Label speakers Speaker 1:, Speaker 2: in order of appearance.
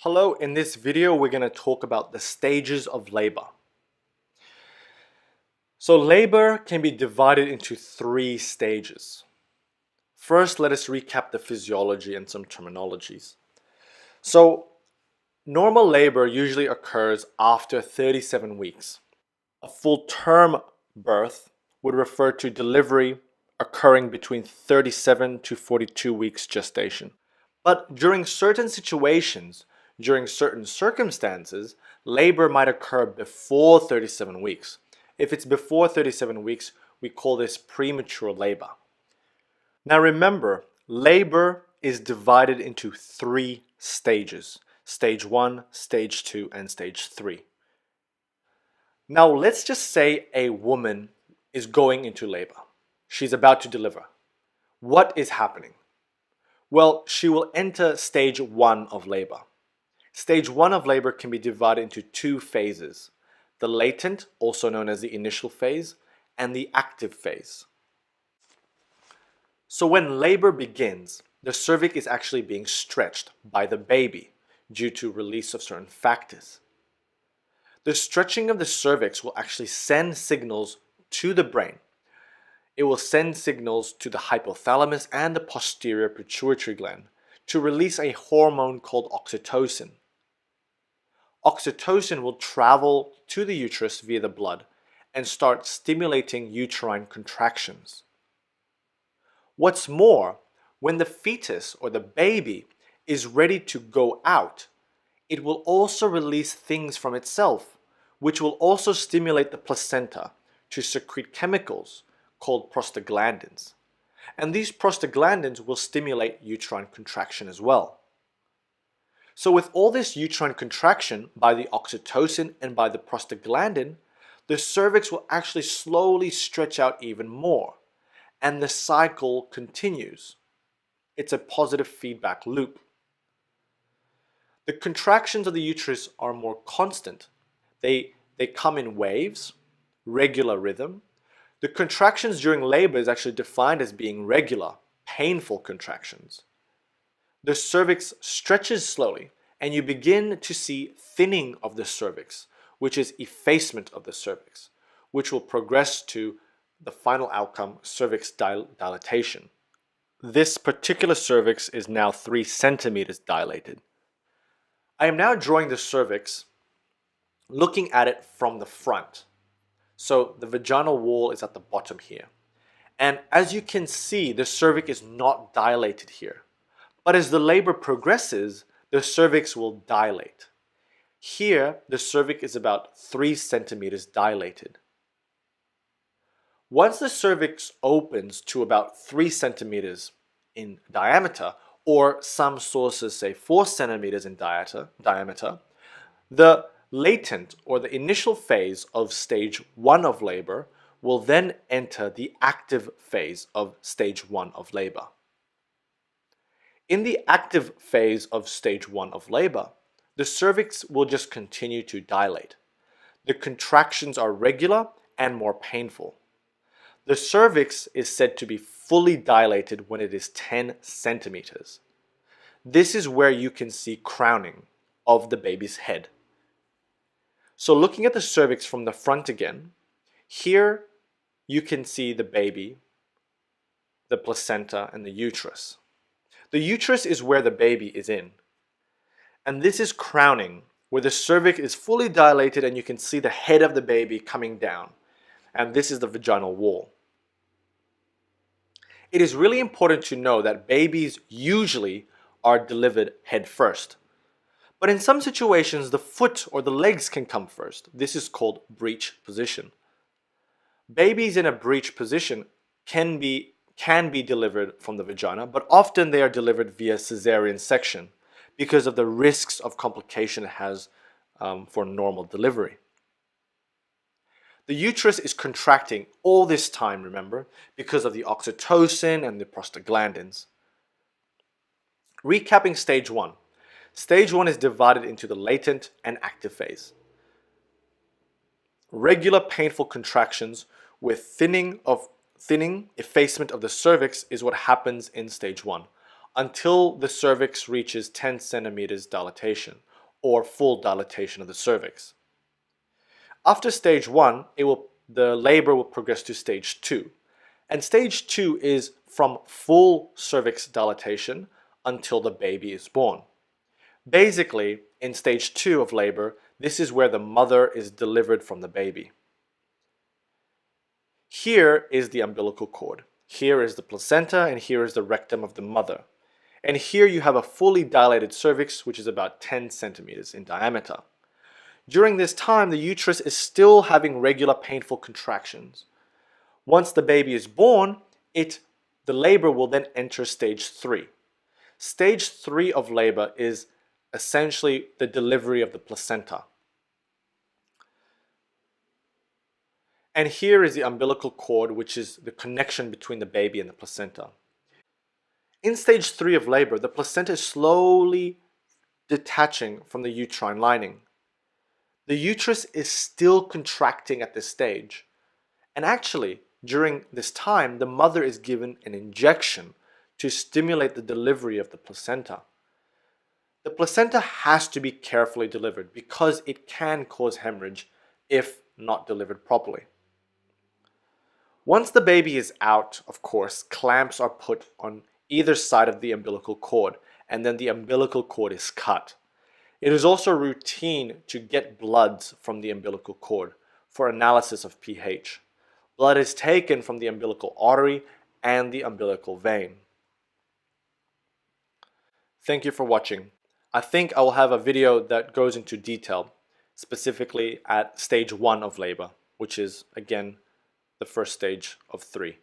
Speaker 1: Hello, in this video we're going to talk about the stages of labor. So labor can be divided into three stages. First, let us recap the physiology and some terminologies. So normal labor usually occurs after 37 weeks. A full-term birth would refer to delivery occurring between 37 to 42 weeks gestation. But during certain situations, during certain circumstances, labor might occur before 37 weeks. If it's before 37 weeks, we call this premature labor. Now remember, labor is divided into three stages: stage 1, stage 2, and stage 3. Now let's just say a woman is going into labor. She's about to deliver. What is happening? Well, she will enter stage 1 of labor. Stage 1 of labor can be divided into two phases: the latent, also known as the initial phase, and the active phase. So when labor begins, the cervix is actually being stretched by the baby due to release of certain factors. The stretching of the cervix will actually send signals to the brain. It will send signals to the hypothalamus and the posterior pituitary gland to release a hormone called oxytocin. Oxytocin will travel to the uterus via the blood and start stimulating uterine contractions. What's more, when the fetus or the baby is ready to go out, it will also release things from itself, which will also stimulate the placenta to secrete chemicals called prostaglandins. And these prostaglandins will stimulate uterine contraction as well. So with all this uterine contraction by the oxytocin and by the prostaglandin, the cervix will actually slowly stretch out even more, and the cycle continues. It's a positive feedback loop. The contractions of the uterus are more constant. They come in waves, regular rhythm. The contractions during labor is actually defined as being regular, painful contractions. The cervix stretches slowly, and you begin to see thinning of the cervix, which is effacement of the cervix, which will progress to the final outcome, cervix dilatation. This particular cervix is now 3 centimeters dilated. I am now drawing the cervix, looking at it from the front. So the vaginal wall is at the bottom here. And as you can see, the cervix is not dilated here. But as the labor progresses, the cervix will dilate. Here, the cervix is about 3 centimeters dilated. Once the cervix opens to about 3 centimeters in diameter, or some sources say 4 centimeters in diameter, the latent or the initial phase of stage 1 of labor will then enter the active phase of stage 1 of labor. In the active phase of stage 1 of labor, the cervix will just continue to dilate. The contractions are regular and more painful. The cervix is said to be fully dilated when it is 10 centimeters. This is where you can see crowning of the baby's head. So looking at the cervix from the front again, here you can see the baby, the placenta, and the uterus. The uterus is where the baby is in. And this is crowning, where the cervix is fully dilated and you can see the head of the baby coming down. And this is the vaginal wall. It is really important to know that babies usually are delivered head first. But in some situations, the foot or the legs can come first. This is called breech position. Babies in a breech position can be delivered from the vagina, but often they are delivered via cesarean section because of the risks of complication it has for normal delivery. The uterus is contracting all this time, remember, because of the oxytocin and the prostaglandins. Recapping stage 1. Stage 1 is divided into the latent and active phase. Regular painful contractions with thinning, effacement of the cervix is what happens in stage 1 until the cervix reaches 10 centimeters dilatation, or full dilatation of the cervix. After stage 1, the labor will progress to stage 2. And stage 2 is from full cervix dilatation until the baby is born. Basically, in stage 2 of labor, this is where the mother is delivered from the baby. Here is the umbilical cord. Here is the placenta, and here is the rectum of the mother. And here you have a fully dilated cervix, which is about 10 centimeters in diameter. During this time, the uterus is still having regular painful contractions. Once the baby is born, the labor will then enter stage 3. Stage 3 of labor is essentially the delivery of the placenta. And here is the umbilical cord, which is the connection between the baby and the placenta. In stage 3 of labor, the placenta is slowly detaching from the uterine lining. The uterus is still contracting at this stage. And actually, during this time, the mother is given an injection to stimulate the delivery of the placenta. The placenta has to be carefully delivered because it can cause hemorrhage if not delivered properly. Once the baby is out, of course, clamps are put on either side of the umbilical cord, and then the umbilical cord is cut. It is also routine to get bloods from the umbilical cord for analysis of pH. Blood is taken from the umbilical artery and the umbilical vein. Thank you for watching. I think I will have a video that goes into detail, specifically at stage 1 of labor, which is, again, the first stage of 3.